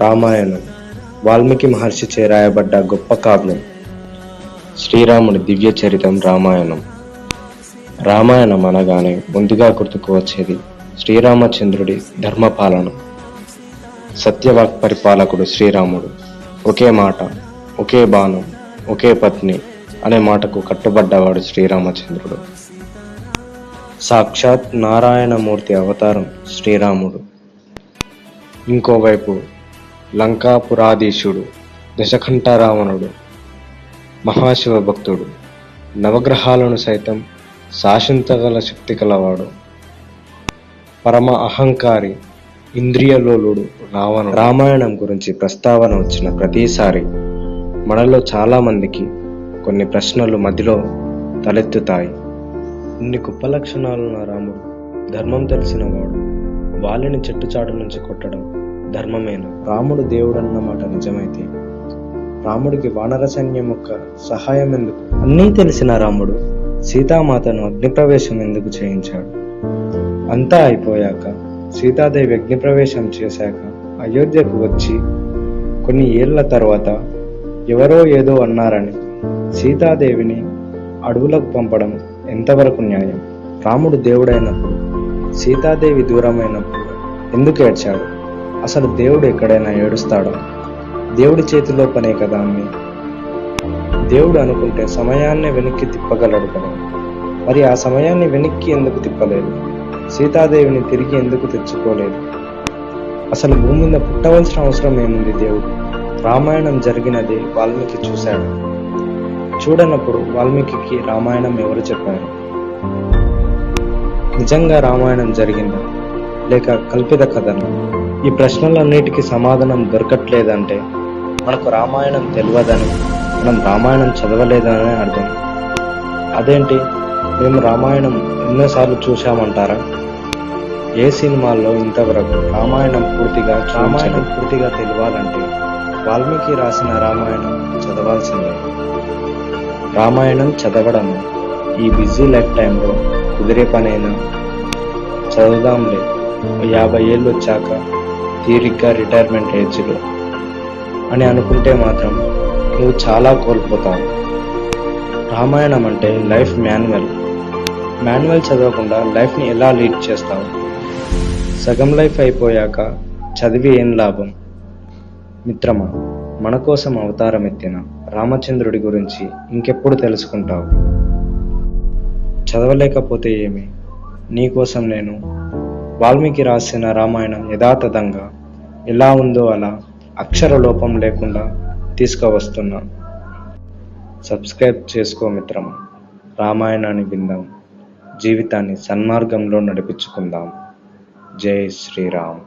రామాయణం వాల్మీకి మహర్షిచే రాయబడ్డ గొప్ప కావ్యం. శ్రీరాముడి దివ్య చరితం రామాయణం. రామాయణం అనగానే ముందుగా గుర్తుకు వచ్చేది శ్రీరామచంద్రుడి ధర్మపాలన. సత్యవాక్ పరిపాలకుడు శ్రీరాముడు. ఒకే మాట, ఒకే బాణం, ఒకే పత్ని అనే మాటకు కట్టుబడ్డవాడు శ్రీరామచంద్రుడు. సాక్షాత్ నారాయణమూర్తి అవతారం శ్రీరాముడు. ఇంకోవైపు లంకాపురాధీశుడు, దశకంఠ రావణుడు, మహాశివ భక్తుడు, నవగ్రహాలను సైతం శాసించగల శక్తి కలవాడు, పరమ అహంకారి, ఇంద్రియలోలుడు రావణుడు. రామాయణం గురించి ప్రస్తావన వచ్చిన ప్రతిసారి మనలో చాలా మందికి కొన్ని ప్రశ్నలు మధ్యలో తలెత్తుతాయి. ఇన్ని గొప్ప లక్షణాలున్న రాముడు, ధర్మం తెలిసినవాడు, వాలిని చెట్టుచాటు నుంచి కొట్టడం ధర్మమేనా? రాముడు దేవుడన్నమాట నిజమైతే రాముడికి వానర సైన్యం యొక్క సహాయం ఎందుకు? అన్నీ తెలిసిన రాముడు సీతామాతను అగ్నిప్రవేశం ఎందుకు చేయించాడు? అంతా అయిపోయాక సీతాదేవి అగ్నిప్రవేశం చేశాక అయోధ్యకు వచ్చి కొన్ని ఏళ్ల తర్వాత ఎవరో ఏదో అన్నారని సీతాదేవిని అడవులకు పంపడం ఎంతవరకు న్యాయం? రాముడు దేవుడైనప్పుడు, సీతాదేవి దూరమైనప్పుడు ఎందుకు ఏడ్చాడు? అసలు దేవుడు ఎక్కడైనా ఏడుస్తాడా? దేవుడి చేతిలో పనే కదా అన్ని. దేవుడు అనుకుంటే సమయాన్ని వెనక్కి తిప్పగలడు కదా. మరి ఆ సమయాన్ని వెనక్కి ఎందుకు తిప్పలేదు? సీతాదేవిని తిరిగి ఎందుకు తెచ్చుకోలేదు? అసలు భూమి మీద పుట్టవలసిన అవసరం ఏముంది దేవుడు? రామాయణం జరిగినది వాల్మీకి చూశాడు. చూడనప్పుడు వాల్మీకి రామాయణం ఎవరు చెప్పారు? నిజంగా రామాయణం జరిగిందా లేక కల్పిత కథనా? ఈ ప్రశ్నలన్నిటికీ సమాధానం దొరకట్లేదంటే మనకు రామాయణం తెలియదని, మనం రామాయణం చదవలేదని అర్థం. అదేంటి, మేము రామాయణం ఎన్నోసార్లు చూశామంటారా? ఏ సినిమాల్లో ఇంతవరకు రామాయణం పూర్తిగా తెలియాలంటే వాల్మీకి రాసిన రామాయణం చదవాల్సిందే. రామాయణం చదవడం ఈ బిజీ లైఫ్ టైంలో కుదిరే పనైనా? చదువుదాంలే 50 ఏళ్ళు వచ్చాక తీరిగ్గా రిటైర్మెంట్ ఏజ్లో అని అనుకుంటే మాత్రం నువ్వు చాలా కోల్పోతావు. రామాయణం అంటే లైఫ్ మాన్యువల్ చదవకుండా లైఫ్ని ఎలా లీడ్ చేస్తావు? సగం లైఫ్ అయిపోయాక చదివి ఏం లాభం? మిత్రమా, మన కోసం అవతారం ఎత్తిన రామచంద్రుడి గురించి ఇంకెప్పుడు తెలుసుకుంటావు? చదవలేకపోతే ఏమి, నీకోసం నేను వాల్మీకి రాసిన రామాయణం యథాతథంగా ఎలా ఉందో అలా అక్షర లోపం లేకుండా తీసుకువస్తున్నా. సబ్స్క్రైబ్ చేసుకో మిత్రమా. రామాయణాన్ని విందాం, జీవితాన్ని సన్మార్గంలో నడిపించుకుందాం. జై శ్రీరామ్.